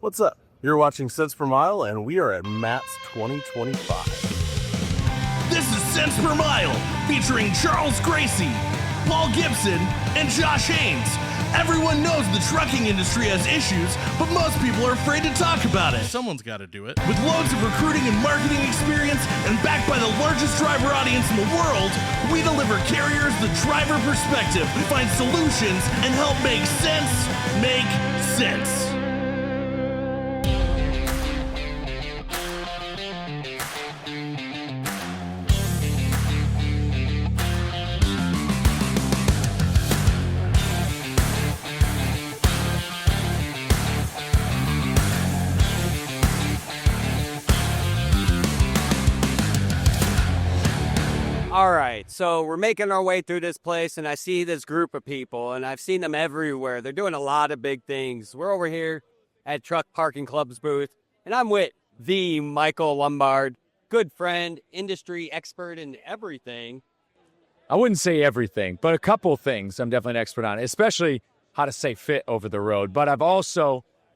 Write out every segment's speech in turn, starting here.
What's up? You're watching Cents Per Mile, and we are at MATS 2025. This is Cents Per Mile, featuring Charles Gracie, Paul Gibson, and Josh Haynes. Everyone knows the trucking industry has issues, but most people are afraid to talk about it. Someone's got to do it. With loads of recruiting and marketing experience and backed by the largest driver audience in the world, we deliver carriers the driver perspective, find solutions, and help make sense make sense. All right, so we're making our way through this place, and I see this group of people, and I've seen them everywhere. They're doing a lot of big things. We're over here at Truck Parking Club's booth, and I'm with the Michael Lombard, good friend, industry expert in everything. I wouldn't say everything, but a couple things I'm definitely an expert on, especially how to stay fit over the road. But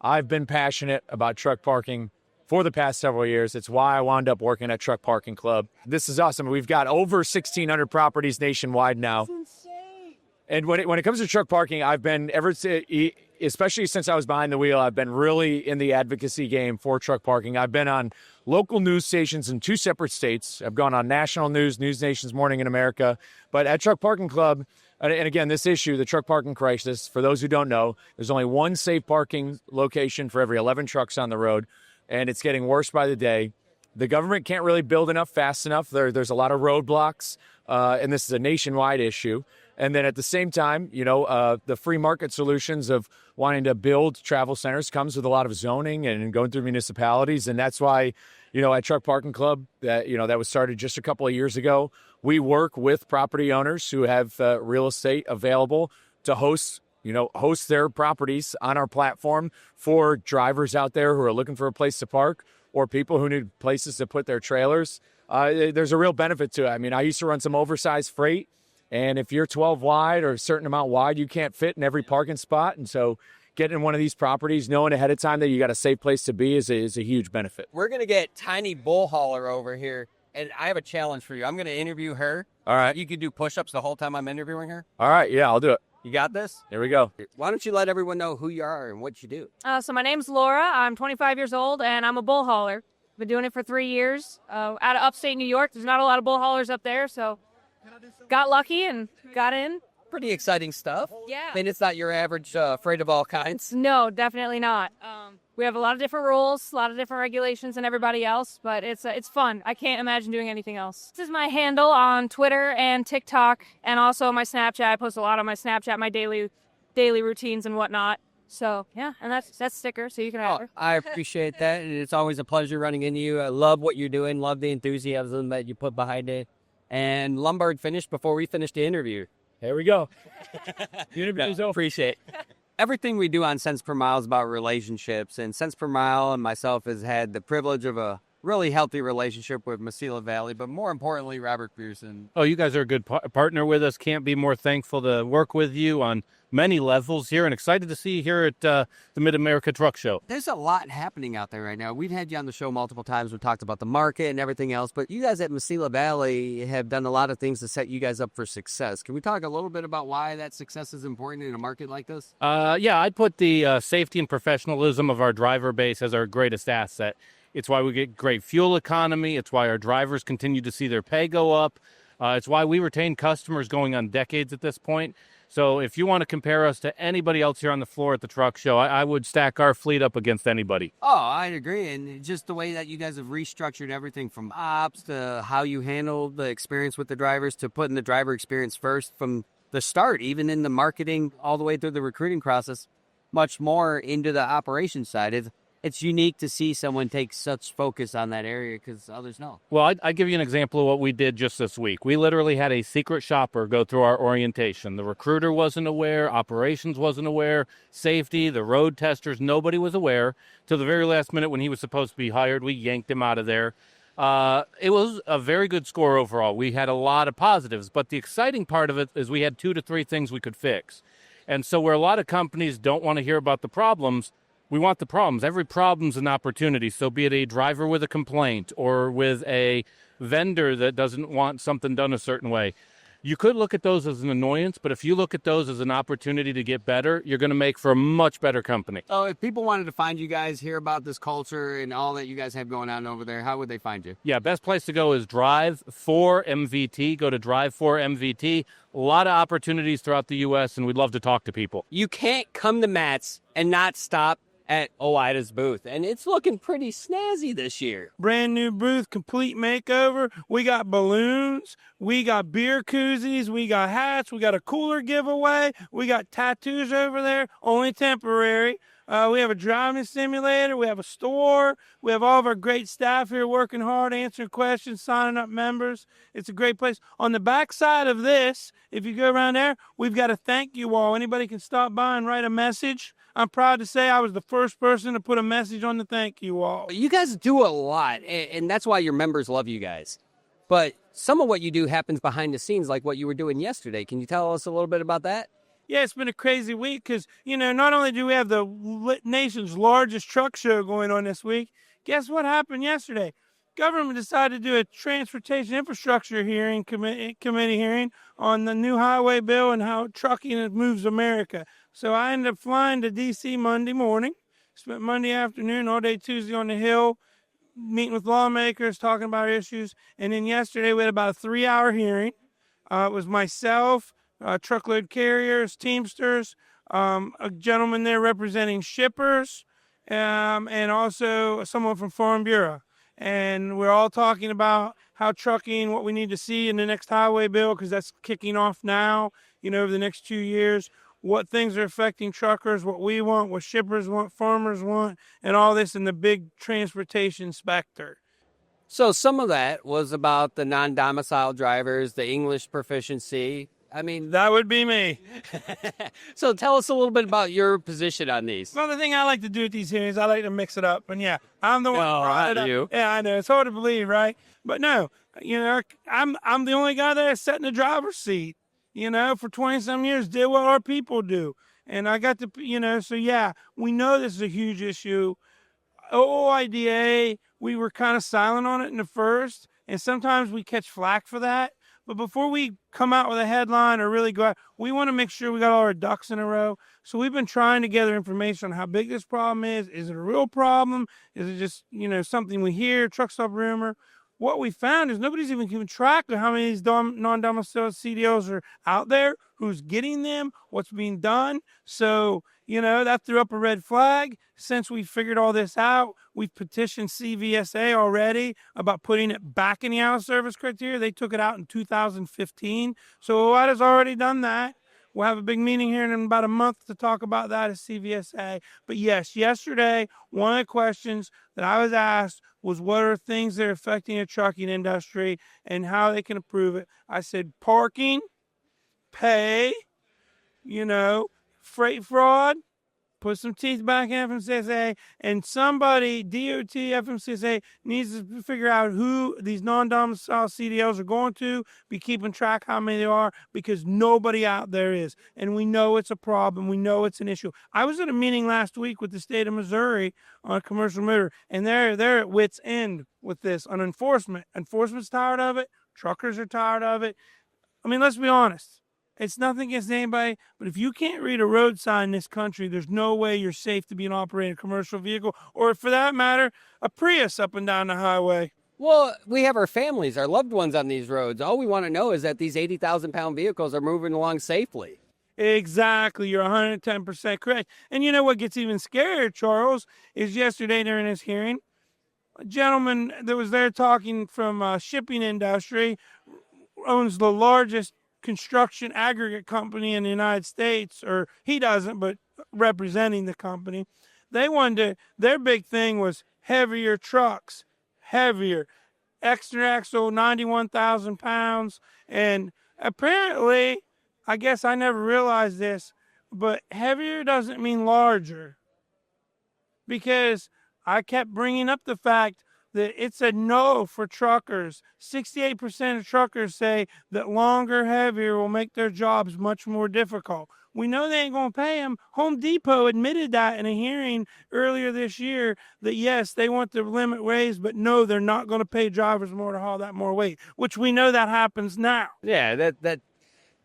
I've been passionate about truck parking for the past several years. It's why I wound up working at Truck Parking Club. This is awesome. We've got over 1,600 properties nationwide now. That's insane. And when it comes to truck parking, I've been, especially since I was behind the wheel, I've been really in the advocacy game for truck parking. I've been on local news stations in 2 separate states. I've gone on national news, News Nation's Morning in America. But at Truck Parking Club, and again, this issue, the truck parking crisis, for those who don't know, there's only one safe parking location for every 11 trucks on the road. And it's getting worse by the day. The government can't really build enough fast enough. There's a lot of roadblocks, and this is a nationwide issue. And then at the same time, the free market solutions of wanting to build travel centers comes with a lot of zoning and going through municipalities. And that's why, at Truck Parking Club, that was started just a couple of years ago, we work with property owners who have real estate available to host their properties on our platform for drivers out there who are looking for a place to park or people who need places to put their trailers. There's a real benefit to it. I mean, I used to run some oversized freight, and if you're 12 wide or a certain amount wide, you can't fit in every parking spot. And so getting one of these properties, knowing ahead of time that you got a safe place to be is a huge benefit. We're going to get Tiny Bull Hauler over here, and I have a challenge for you. I'm going to interview her. All right. You can do push-ups the whole time I'm interviewing her. All right. Yeah, I'll do it. You got this? Here we go. Why don't you let everyone know who you are and what you do? So my name's Lora. I'm 25 years old, and I'm a bull hauler. Been doing it for 3 years. Out of upstate New York, there's not a lot of bull haulers up there, so got lucky and got in. Pretty exciting stuff. Yeah. I mean, it's not your average freight of all kinds. No, definitely not. We have a lot of different rules, a lot of different regulations than everybody else, but it's fun. I can't imagine doing anything else. This is my handle on Twitter and TikTok, and also my Snapchat. I post a lot on my Snapchat, my daily routines and whatnot. So, yeah, and that's sticker, so you can have her. I appreciate that, and it's always a pleasure running into you. I love what you're doing, love the enthusiasm that you put behind it. And Lombard finished before we finished the interview. Here we go. The interview's over. Appreciate it. Everything we do on Cents Per Mile is about relationships, and Cents Per Mile and myself has had the privilege of a really healthy relationship with Mesilla Valley, but more importantly, Robert Pierson. Oh, you guys are a good partner with us. Can't be more thankful to work with you on many levels here, and excited to see you here at the Mid-America Truck Show. There's a lot happening out there right now. We've had you on the show multiple times. We've talked about the market and everything else, but you guys at Mesilla Valley have done a lot of things to set you guys up for success. Can we talk a little bit about why that success is important in a market like this? Yeah, I'd put the safety and professionalism of our driver base as our greatest asset. It's why we get great fuel economy. It's why our drivers continue to see their pay go up. It's why we retain customers going on decades at this point. So if you want to compare us to anybody else here on the floor at the truck show, I would stack our fleet up against anybody. Oh, I'd agree. And just the way that you guys have restructured everything from ops to how you handle the experience with the drivers to putting the driver experience first from the start, even in the marketing all the way through the recruiting process, much more into the operations side. It's unique to see someone take such focus on that area because others don't. Well, I'd give you an example of what we did just this week. We literally had a secret shopper go through our orientation. The recruiter wasn't aware, operations wasn't aware, safety, the road testers, nobody was aware. Till the very last minute when he was supposed to be hired, we yanked him out of there. It was a very good score overall. We had a lot of positives, but the exciting part of it is we had 2 to 3 things we could fix. And so where a lot of companies don't want to hear about the problems, We want the problems. Every problem's an opportunity. So be it a driver with a complaint or with a vendor that doesn't want something done a certain way. You could look at those as an annoyance, but if you look at those as an opportunity to get better, you're going to make for a much better company. So if people wanted to find you guys, hear about this culture and all that you guys have going on over there, how would they find you? Yeah, best place to go is Drive4MVT. Go to Drive4MVT. A lot of opportunities throughout the U.S., and we'd love to talk to people. You can't come to Matt's and not stop at OOIDA's booth, and it's looking pretty snazzy this year. Brand new booth, complete makeover. We got balloons, we got beer koozies, we got hats, we got a cooler giveaway, we got tattoos over there, only temporary. We have a driving simulator, we have a store, we have all of our great staff here working hard, answering questions, signing up members. It's a great place. On the back side of this, if you go around there, we've got a thank you wall. Anybody can stop by and write a message. I'm proud to say I was the first person to put a message on the thank you wall. You guys do a lot, and that's why your members love you guys. But some of what you do happens behind the scenes, like what you were doing yesterday. Can you tell us a little bit about that? Yeah, it's been a crazy week because, not only do we have the nation's largest truck show going on this week, guess what happened yesterday? Government decided to do a transportation infrastructure committee hearing on the new highway bill and how trucking moves America. So I ended up flying to D.C. Monday morning, spent Monday afternoon, all day Tuesday on the Hill, meeting with lawmakers, talking about issues. And then yesterday we had about a 3-hour hearing. It was myself, truckload carriers, Teamsters, a gentleman there representing shippers, and also someone from Farm Bureau. And we're all talking about how trucking, what we need to see in the next highway bill, because that's kicking off now, over the next 2 years, what things are affecting truckers, what we want, what shippers want, farmers want, and all this in the big transportation specter. So some of that was about the non-domicile drivers, the English proficiency. I mean, that would be me. So tell us a little bit about your position on these. Well, the thing I like to do at these hearings, I like to mix it up. And yeah, I'm the one. No, not you. Yeah, I know. It's hard to believe, right? But no, I'm the only guy that sat in the driver's seat, for 20-some years, did what our people do. And I got to, so yeah, we know this is a huge issue. OOIDA, we were kind of silent on it in the first, and sometimes we catch flack for that. But before we come out with a headline or really go out, we want to make sure we got all our ducks in a row. So we've been trying to gather information on how big this problem is. Is it a real problem? Is it just, something we hear, truck stop rumor? What we found is nobody's even keeping track of how many of these non-domiciled CDLs are out there, who's getting them, what's being done. So, that threw up a red flag. Since we figured all this out, we've petitioned CVSA already about putting it back in the out-of-service criteria. They took it out in 2015. So OOIDA's already done that. We'll have a big meeting here in about a month to talk about that at CVSA. But yes, yesterday, one of the questions that I was asked was what are things that are affecting the trucking industry and how they can improve it. I said parking, pay, freight fraud, put some teeth back in FMCSA, and somebody, DOT, FMCSA, needs to figure out who these non-domicile CDLs are going to, be keeping track how many there are, because nobody out there is. And we know it's a problem. We know it's an issue. I was at a meeting last week with the state of Missouri on commercial motor, and they're at wit's end with this on enforcement. Enforcement's tired of it. Truckers are tired of it. I mean, let's be honest. It's nothing against anybody, but if you can't read a road sign in this country, there's no way you're safe to be an operating a commercial vehicle, or for that matter, a Prius up and down the highway. Well, we have our families, our loved ones on these roads. All we want to know is that these 80,000-pound vehicles are moving along safely. Exactly. You're 110% correct. And you know what gets even scarier, Charles, is yesterday during this hearing, a gentleman that was there talking from shipping industry, owns the largest construction aggregate company in the United States, or he doesn't, but representing the company. Their big thing was heavier trucks, extra axle, 91,000 pounds. And apparently, I guess I never realized this, but heavier doesn't mean larger, because I kept bringing up the fact that it's a no for truckers. 68% of truckers say that longer, heavier will make their jobs much more difficult. We know they ain't going to pay them. Home Depot admitted that in a hearing earlier this year that, yes, they want the limit raised, but no, they're not going to pay drivers more to haul that more weight, which we know that happens now. Yeah, that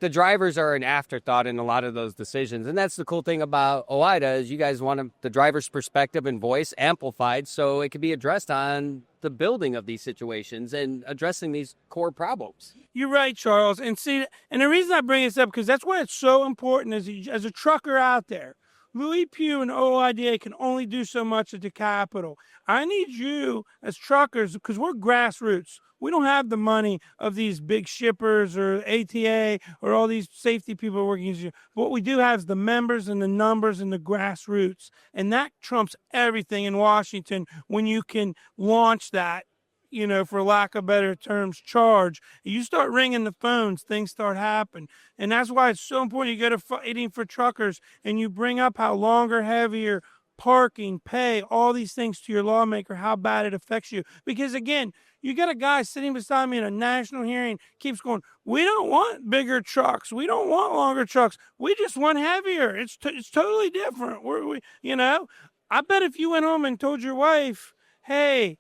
the drivers are an afterthought in a lot of those decisions. And that's the cool thing about OOIDA is you guys want the driver's perspective and voice amplified so it can be addressed on the building of these situations and addressing these core problems. You're right, Charles. And see, and the reason I bring this up, because that's why it's so important as a trucker out there. Louis, Pugh, and OOIDA can only do so much at the Capitol. I need you as truckers, because we're grassroots. We don't have the money of these big shippers or ATA or all these safety people working here. What we do have is the members and the numbers and the grassroots. And that trumps everything in Washington when you can launch that, for lack of better terms, charge. You start ringing the phones, things start happening. And that's why it's so important you go to Fighting for Truckers and you bring up how longer, heavier, parking, pay, all these things to your lawmaker, how bad it affects you. Because again, you got a guy sitting beside me in a national hearing, keeps going, we don't want bigger trucks. We don't want longer trucks. We just want heavier. It's totally different. I bet if you went home and told your wife, hey,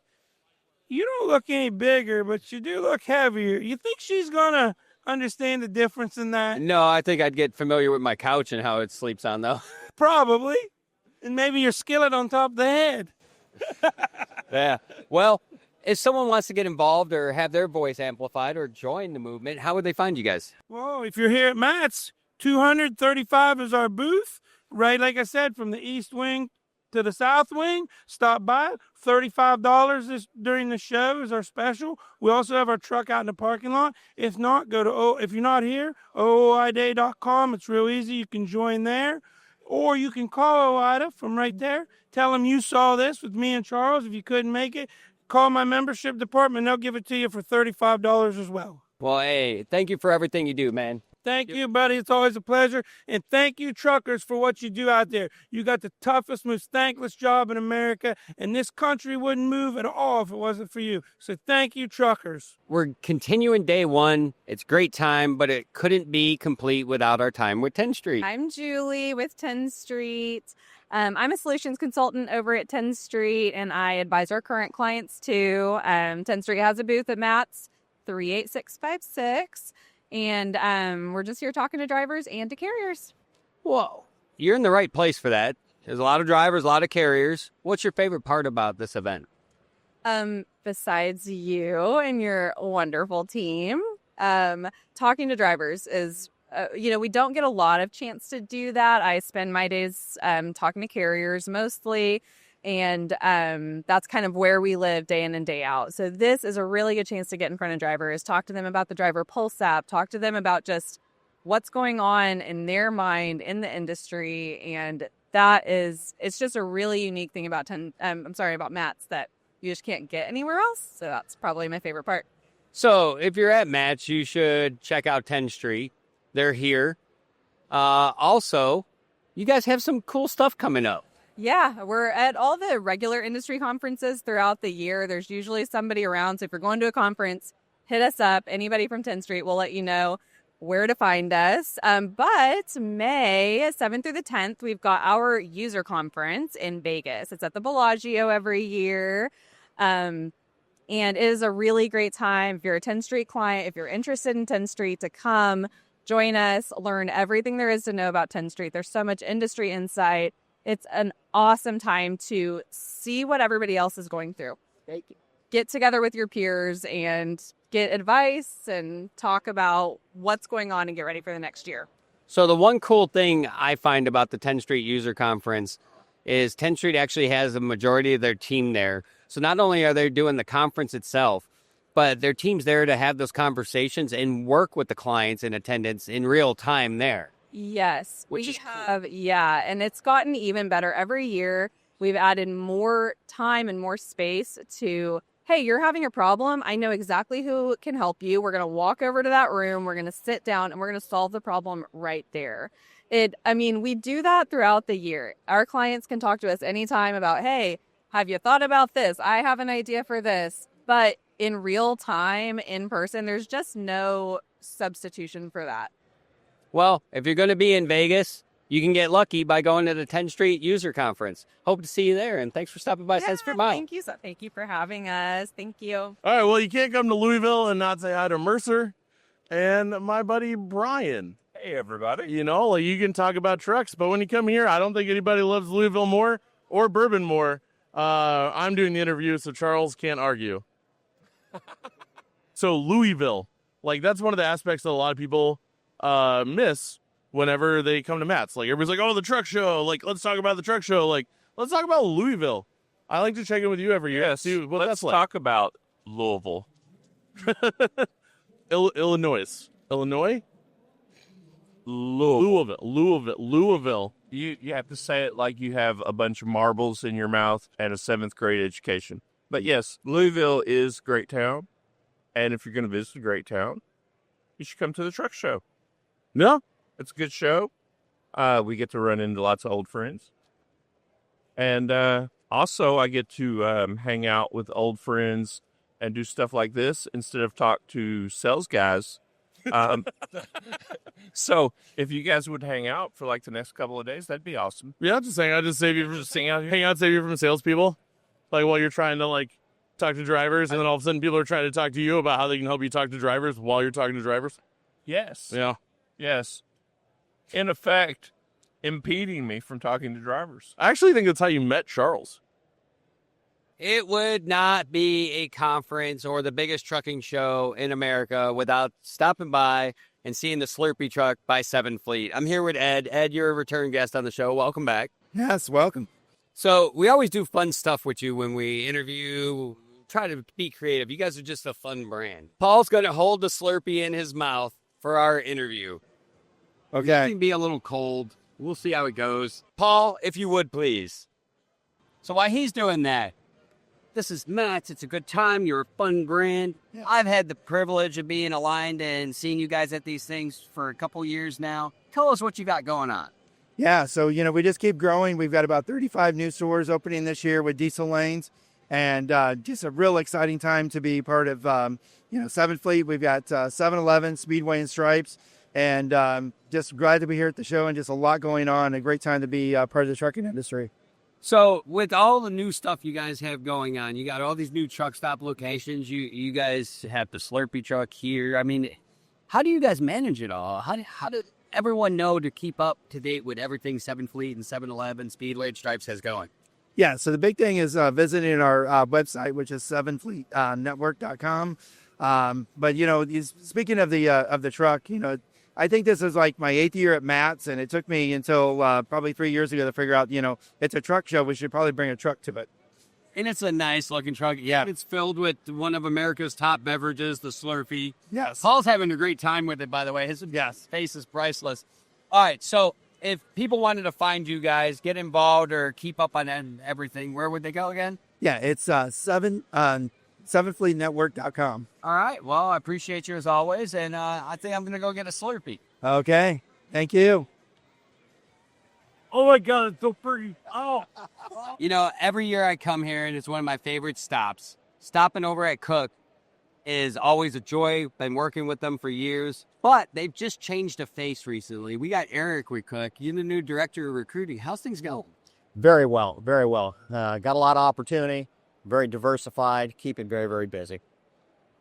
you don't look any bigger, but you do look heavier, you think she's going to understand the difference in that? No, I think I'd get familiar with my couch and how it sleeps on, though. Probably. And maybe your skillet on top of the head. Yeah. Well, if someone wants to get involved or have their voice amplified or join the movement, how would they find you guys? Well, if you're here at Matt's, 235 is our booth. Right, like I said, from the east wing to the south wing, stop by. $35 during the show is our special. We also have our truck out in the parking lot. If not, if you're not here, ooida.com. It's real easy. You can join there. Or you can call OOIDA from right there. Tell them you saw this with me and Charles. If you couldn't make it, call my membership department. They'll give it to you for $35 as well. Well, hey, thank you for everything you do, man. Thank you, buddy. It's always a pleasure. And thank you, truckers, for what you do out there. You got the toughest, most thankless job in America, and this country wouldn't move at all if it wasn't for you. So thank you, truckers. We're continuing day one. It's great time, but it couldn't be complete without our time with Tenstreet. I'm Julie with Tenstreet. I'm a solutions consultant over at Tenstreet, and I advise our current clients too. Tenstreet has a booth at Matt's 38656. And we're just here talking to drivers and to carriers. Whoa, you're in the right place for that. There's a lot of drivers, a lot of carriers. What's your favorite part about this event? Besides you and your wonderful team, talking to drivers is, we don't get a lot of chance to do that. I spend my days talking to carriers mostly. And that's kind of where we live day in and day out. So this is a really good chance to get in front of drivers, talk to them about the driver pulse app, talk to them about just what's going on in their mind in the industry. And it's just a really unique thing about Matt's that you just can't get anywhere else. So that's probably my favorite part. So if you're at Matt's, you should check out Tenstreet. They're here. Also, you guys have some cool stuff coming up. Yeah, we're at all the regular industry conferences throughout the year. There's usually somebody around. So if you're going to a conference, hit us up. Anybody from Tenstreet will let you know where to find us. But May 7th through the 10th, we've got our user conference in Vegas. It's at the Bellagio every year. And it is a really great time. If you're a Tenstreet client, if you're interested in Tenstreet, to come join us, learn everything there is to know about Tenstreet. There's so much industry insight. It's an awesome time to see what everybody else is going through. Get together with your peers and get advice and talk about what's going on and get ready for the next year. So the one cool thing I find about the Tenstreet User Conference is Tenstreet actually has a majority of their team there. So not only are they doing the conference itself, but their team's there to have those conversations and work with the clients in attendance in real time there. Yes, Which we is have. Cool. Yeah, and it's gotten even better every year. We've added more time and more space to, hey, you're having a problem. I know exactly who can help you. We're going to walk over to that room. We're going to sit down and we're going to solve the problem right there. We do that throughout the year. Our clients can talk to us anytime about, hey, have you thought about this? I have an idea for this. But in real time, in person, there's just no substitution for that. Well, if you're going to be in Vegas, you can get lucky by going to the Tenstreet user conference. Hope to see you there, and thanks for stopping by Cents per Mile. Thank you for having us. Thank you. All right, well, you can't come to Louisville and not say hi to Mercer and my buddy Brian. Hey, everybody. You know, like you can talk about trucks, but when you come here, I don't think anybody loves Louisville more or bourbon more. I'm doing the interview, so Charles can't argue. So Louisville, like that's one of the aspects that a lot of people miss whenever they come to Matt's. Like everybody's like, oh, the truck show. Like, let's talk about the truck show. Like, let's talk about Louisville. I like to check in with you every year. Yes, See what let's that's like. talk about Louisville. Illinois. Louisville. You have to say it like you have a bunch of marbles in your mouth and a 7th grade education. But yes, Louisville is a great town. And if you're going to visit a great town, you should come to the truck show. Yeah. It's a good show. We get to run into lots of old friends. And also, I get to hang out with old friends and do stuff like this instead of talk to sales guys. So if you guys would hang out for like the next couple of days, that'd be awesome. Yeah, just hang out, just save you from Just hang out here. hang out, save you from salespeople. Like while you're trying to like talk to drivers, and then all of a sudden people are trying to talk to you about how they can help you talk to drivers while you're talking to drivers. Yes. Yeah. Yes. In effect, impeding me from talking to drivers. I actually think that's how you met Charles. It would not be a conference or the biggest trucking show in America without stopping by and seeing the Slurpee truck by 7 Fleet. I'm here with Ed. Ed, you're a return guest on the show. Welcome back. Yes, welcome. So we always do fun stuff with you when we interview, try to be creative. You guys are just a fun brand. Paul's going to hold the Slurpee in his mouth for our interview. It Okay. can be a little cold. We'll see how it goes. Paul, if you would, please. So while he's doing that, this is Matt's. It's a good time. You're a fun brand. Yeah. I've had the privilege of being aligned and seeing you guys at these things for a couple years now. Tell us what you got going on. Yeah, so, we just keep growing. We've got about 35 new stores opening this year with diesel lanes, and just a real exciting time to be part of, 7 Fleet. We've got 7-Eleven, Speedway, and Stripes, and just glad to be here at the show, and just a lot going on. A great time to be part of the trucking industry. So with all the new stuff you guys have going on, you got all these new truck stop locations. You guys have the Slurpee truck here. I mean, how do you guys manage it all? How do everyone know to keep up to date with everything 7 Fleet and 7-Eleven, Speedway, and Stripes has going? Yeah, so the big thing is visiting our website, which is 7fleetnetwork.com. But, speaking of the truck, I think this is like my 8th year at Matt's, and it took me until probably 3 years ago to figure out, it's a truck show. We should probably bring a truck to it. And it's a nice looking truck. Yeah. It's filled with one of America's top beverages, the Slurpee. Yes. Paul's having a great time with it, by the way. His Yes. face is priceless. All right, so if people wanted to find you guys, get involved, or keep up on everything, where would they go again? Yeah, it's 7fleetnetwork.com. All right, well, I appreciate you as always, and I think I'm going to go get a Slurpee. Okay, thank you. Oh my God, it's so pretty. Oh. Every year I come here, and it's one of my favorite stops. Stopping over at Koch is always a joy. Been working with them for years, but they've just changed the face recently. We got Eric with Koch. You're the new director of recruiting. How's things going? Very well, very well. Got a lot of opportunity, very diversified, keeping very, very busy.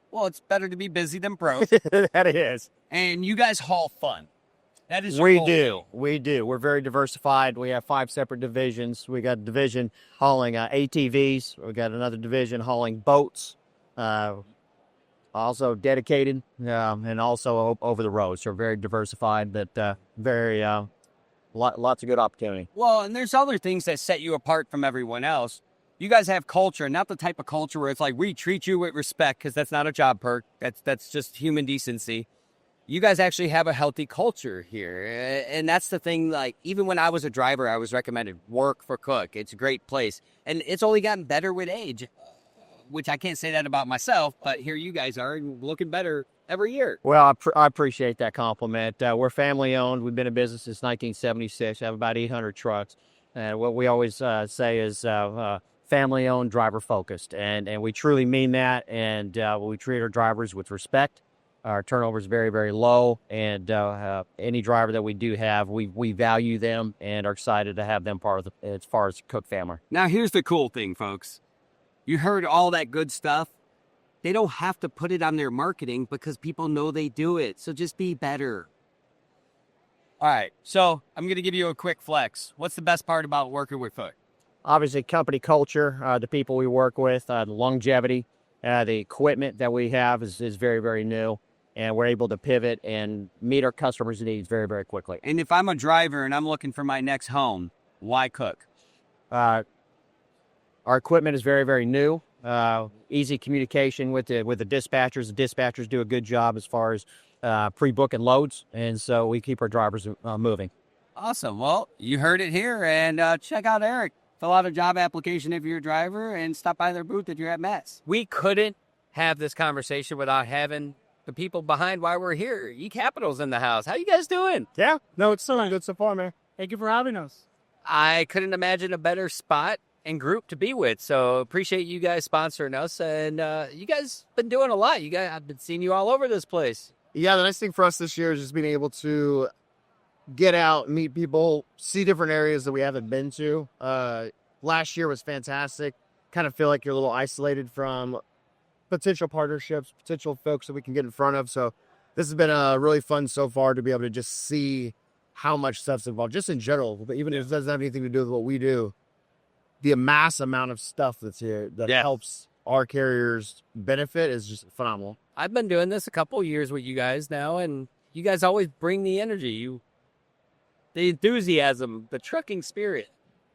Well, it's better to be busy than broke. That it is. And you guys haul fun. That is your We goal. do. We do. We're very diversified. We have 5 separate divisions. We got a division hauling ATVs. We got another division hauling boats, also dedicated, and also over the road. So we're very diversified, but very lots of good opportunity. Well, and there's other things that set you apart from everyone else. You guys have culture, not the type of culture where it's like we treat you with respect, because that's not a job perk. That's just human decency. You guys actually have a healthy culture here. And that's the thing, like, even when I was a driver, I was recommended work for Koch. It's a great place. And it's only gotten better with age, which I can't say that about myself, but here you guys are looking better every year. Well, I appreciate that compliment. We're family owned. We've been in business since 1976. We have about 800 trucks. And what we always say is family owned, driver focused. And we truly mean that. And we treat our drivers with respect. Our turnover is very, very low, and any driver that we do have, we value them and are excited to have them part of as far as Koch family. Now, here's the cool thing, folks. You heard all that good stuff. They don't have to put it on their marketing because people know they do it. So just be better. All right. So I'm going to give you a quick flex. What's the best part about working with Koch? Obviously, company culture, the people we work with, the longevity, the equipment that we have is very, very new. And we're able to pivot and meet our customers' needs very, very quickly. And if I'm a driver and I'm looking for my next home, why Koch? Our equipment is very, very new. Easy communication with the dispatchers. The dispatchers do a good job as far as pre-booking loads, and so we keep our drivers moving. Awesome. Well, you heard it here, and check out Eric. Fill out a job application if you're a driver, and stop by their booth if you're at METS. We couldn't have this conversation without having the people behind why we're here. eCapital's in the house. How you guys doing? Yeah, no, it's still good so far, man. Thank you for having us. I couldn't imagine a better spot and group to be with. So appreciate you guys sponsoring us. And you guys been doing a lot. I've been seeing you all over this place. Yeah, the nice thing for us this year is just being able to get out, meet people, see different areas that we haven't been to. Last year was fantastic. Kind of feel like you're a little isolated from potential partnerships, potential folks that we can get in front of. So this has been really fun so far to be able to just see how much stuff's involved, just in general. But even if it doesn't have anything to do with what we do, the mass amount of stuff that's here that helps our carriers benefit is just phenomenal. I've been doing this a couple years with you guys now, and you guys always bring the energy, the enthusiasm, the trucking spirit.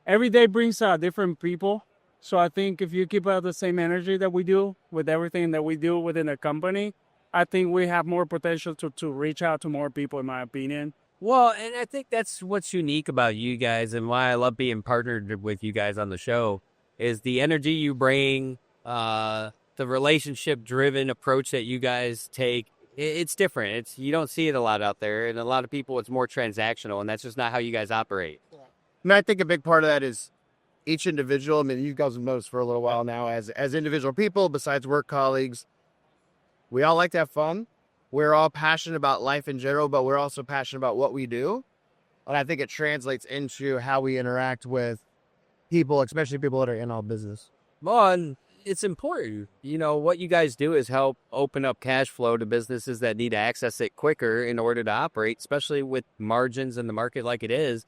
Every day brings different people. So I think if you keep up the same energy that we do with everything that we do within the company, I think we have more potential to reach out to more people, in my opinion. Well, and I think that's what's unique about you guys and why I love being partnered with you guys on the show is the energy you bring, the relationship-driven approach that you guys take. It's different. You don't see it a lot out there, and a lot of people, it's more transactional, and that's just not how you guys operate. And I think a big part of that is each individual. I mean, you guys have noticed for a little while now as individual people, besides work colleagues, we all like to have fun. We're all passionate about life in general, but we're also passionate about what we do. And I think it translates into how we interact with people, especially people that are in our business. Well, and it's important. You know, what you guys do is help open up cash flow to businesses that need to access it quicker in order to operate, especially with margins in the market like it is.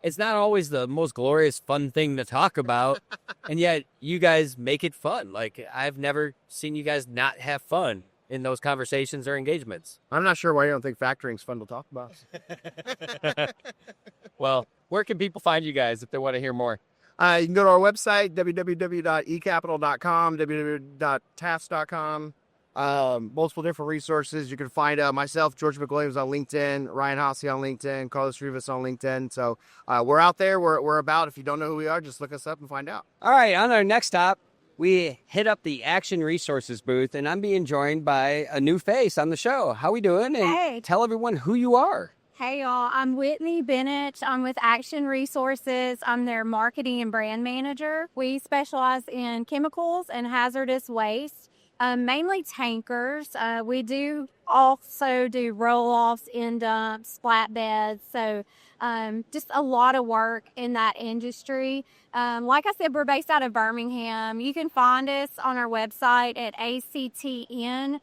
It's not always the most glorious, fun thing to talk about, and yet you guys make it fun. Like, I've never seen you guys not have fun in those conversations or engagements. I'm not sure why you don't think factoring's fun to talk about. Well, where can people find you guys if they want to hear more? You can go to our website, www.ecapital.com, www.tafs.com. Multiple different resources. You can find myself, George McWilliams on LinkedIn, Ryan Hossey on LinkedIn, Carlos Rivas on LinkedIn. So we're out there. We're about. If you don't know who we are, just look us up and find out. All right, on our next stop, we hit up the Action Resources booth, and I'm being joined by a new face on the show. How we doing? And hey. Tell everyone who you are. Hey, y'all. I'm Whitney Bennich. I'm with Action Resources. I'm their marketing and brand manager. We specialize in chemicals and hazardous waste. Mainly tankers. We do also do roll-offs, end dumps, flatbeds. So just a lot of work in that industry. Like I said, we're based out of Birmingham. You can find us on our website at actn.com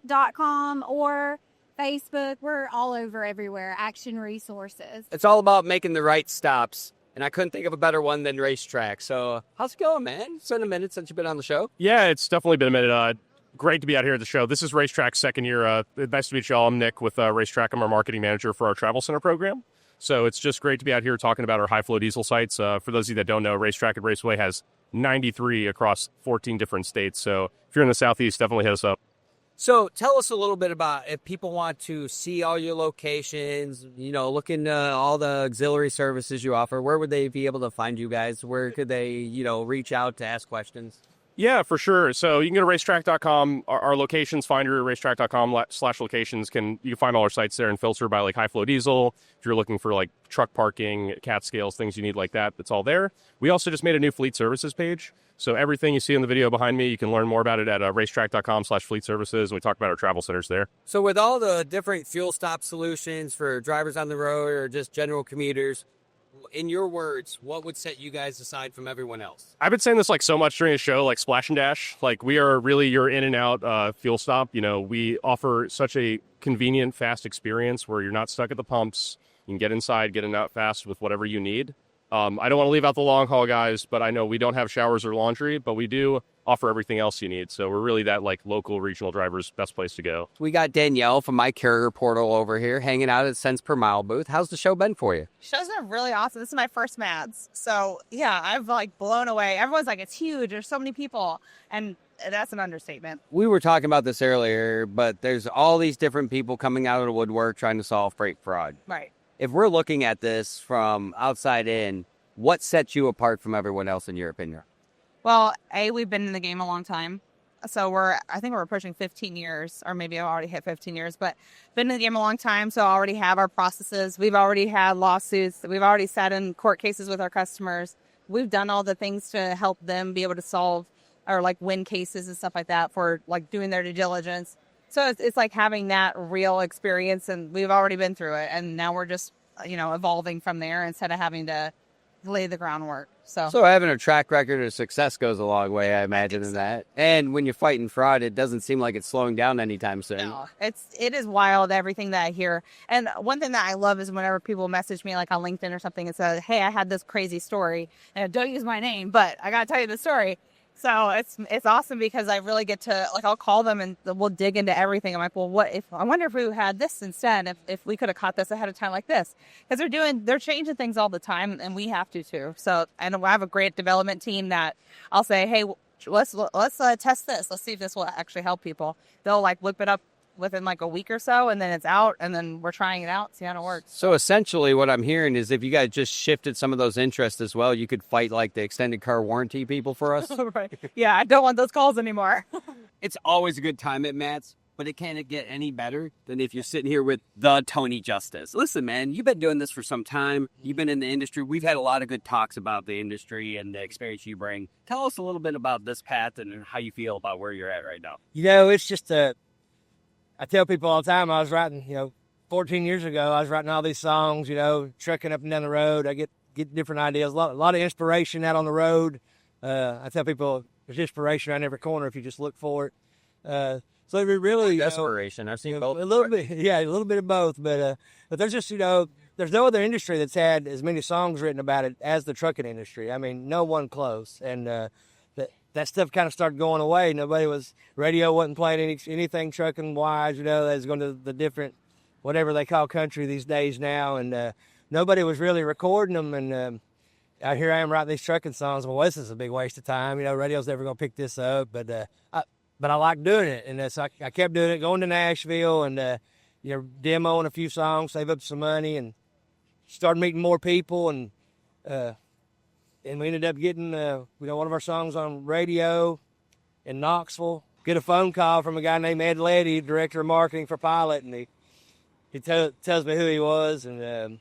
or Facebook. We're all over everywhere. Action Resources. It's all about making the right stops. And I couldn't think of a better one than RaceTrac. So how's it going, man? It's been a minute since you've been on the show. Yeah, it's definitely been a minute. Great to be out here at the show. This is RaceTrac's second year. Nice to meet you all. I'm Nick with RaceTrac. I'm our marketing manager for our travel center program. So it's just great to be out here talking about our high-flow diesel sites. For those of you that don't know, RaceTrac at Raceway has 93 across 14 different states. So if you're in the Southeast, definitely hit us up. So tell us a little bit about if people want to see all your locations, you know, look into all the auxiliary services you offer, where would they be able to find you guys? Where could they, you know, reach out to ask questions? Yeah, for sure. So you can go to racetrac.com. Our locations finder, racetrac.com/locations. You can find all our sites there and filter by like high flow diesel. If you're looking for like truck parking, cat scales, things you need like that, it's all there. We also just made a new fleet services page. So everything you see in the video behind me, you can learn more about it at racetrac.com/fleet services. We talk about our travel centers there. So with all the different fuel stop solutions for drivers on the road or just general commuters, in your words, what would set you guys aside from everyone else? I've been saying this like so much during the show, like Splash and Dash. Like we are really your in and out fuel stop. You know, we offer such a convenient, fast experience where you're not stuck at the pumps. You can get inside, get in and out fast with whatever you need. I don't want to leave out the long haul guys, but I know we don't have showers or laundry, but we do offer everything else you need. So we're really that like local regional driver's best place to go. We got Danielle from MyCarrierPortal over here hanging out at Cents Per Mile booth. How's the show been for you? Show's been really awesome. This is my first MADS. So yeah, I've like blown away. Everyone's like, it's huge. There's so many people. And that's an understatement. We were talking about this earlier, but there's all these different people coming out of the woodwork trying to solve freight fraud. Right. If we're looking at this from outside in, what sets you apart from everyone else in your opinion? Well, we've been in the game a long time. So I think we're approaching 15 years, or maybe I've already hit 15 years, but been in the game a long time. So I already have our processes. We've already had lawsuits. We've already sat in court cases with our customers. We've done all the things to help them be able to solve or like win cases and stuff like that for like doing their due diligence. So it's like having that real experience, and we've already been through it. And now we're just, evolving from there instead of having to lay the groundwork. So having a track record of success goes a long way, I imagine, in that. And when you're fighting fraud, it doesn't seem like it's slowing down anytime soon. No, it is wild, everything that I hear. And one thing that I love is whenever people message me like on LinkedIn or something and say, hey, I had this crazy story, and don't use my name, but I got to tell you the story. So it's awesome because I really get to, like, I'll call them and we'll dig into everything. I'm like, well, I wonder if we had this instead, if we could have caught this ahead of time like this. Because they're changing things all the time, and we have to too. So, and I have a great development team that I'll say, hey, let's test this. Let's see if this will actually help people. They'll like whip it up within like a week or so, and then it's out, and then we're trying it out, see how it works. So essentially what I'm hearing is if you guys just shifted some of those interests as well, you could fight like the extended car warranty people for us. Right. Yeah, I don't want those calls anymore. It's always a good time at Matt's, but it can't get any better than if you're sitting here with the Tony Justice. Listen, man, you've been doing this for some time. You've been in the industry. We've had a lot of good talks about the industry and the experience you bring. Tell us a little bit about this path and how you feel about where you're at right now. It's just I tell people all the time, I was writing, 14 years ago, I was writing all these songs, trucking up and down the road. I get different ideas, a lot of inspiration out on the road. I tell people there's inspiration around every corner if you just look for it. So it really desperation. I've seen both. A little bit, yeah, a little bit of both. But there's just there's no other industry that's had as many songs written about it as the trucking industry. I mean, no one close. And that stuff kind of started going away. Radio wasn't playing anything trucking wise. They was going to the different whatever they call country these days now, and nobody was really recording them. And here I am writing these trucking songs. Well, this is a big waste of time. Radio's never going to pick this up, but I like doing it, and so I kept doing it, going to Nashville and demoing a few songs, save up some money, and started meeting more people, and we ended up getting one of our songs on radio in Knoxville. Get a phone call from a guy named Ed Leddy, director of marketing for Pilot, and he tells me who he was and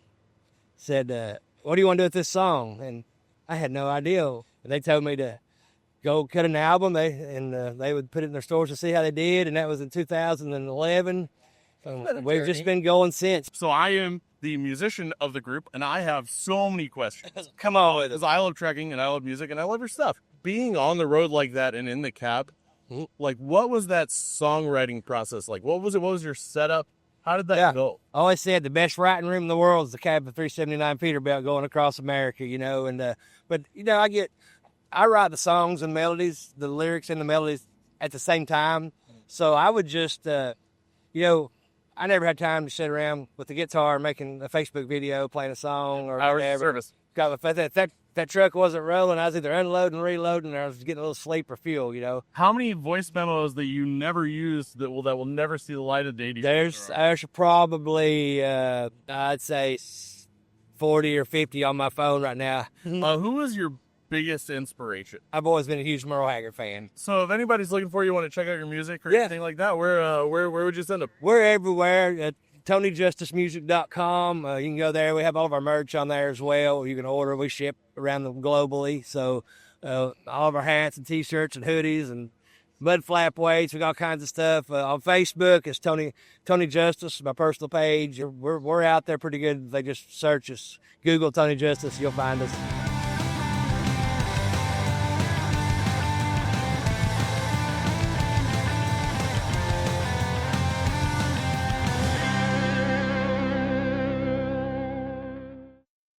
said, what do you want to do with this song? And I had no idea. And they told me to go cut an album, they would put it in their stores to see how they did, and that was in 2011. We've just been going since. So I am the musician of the group, and I have so many questions. Come on with it. Because I love trekking, and I love music, and I love your stuff. Being on the road like that and in the cab, like, what was that songwriting process like? What was it? What was your setup? How did that go? I always said the best writing room in the world is the cab of 379 Peterbilt going across America, I write the songs and melodies, the lyrics and the melodies at the same time. So I would just, I never had time to sit around with the guitar making a Facebook video, playing a song or whatever. Service. That truck wasn't rolling. I was either unloading, reloading, or I was getting a little sleep or fuel, How many voice memos that you never used that will never see the light of day? There's probably, I'd say 40 or 50 on my phone right now. Who was your biggest inspiration? I've always been a huge Merle Haggard fan. So if anybody's looking for you, want to check out your music or anything like that, where would you send them? We're everywhere at TonyJusticeMusic.com. You can go there. We have all of our merch on there as well. You can order. We ship around them globally. So all of our hats and T-shirts and hoodies and mud flap weights. We got all kinds of stuff. On Facebook, it's Tony Justice, my personal page. We're out there pretty good. They just search us, Google Tony Justice, you'll find us.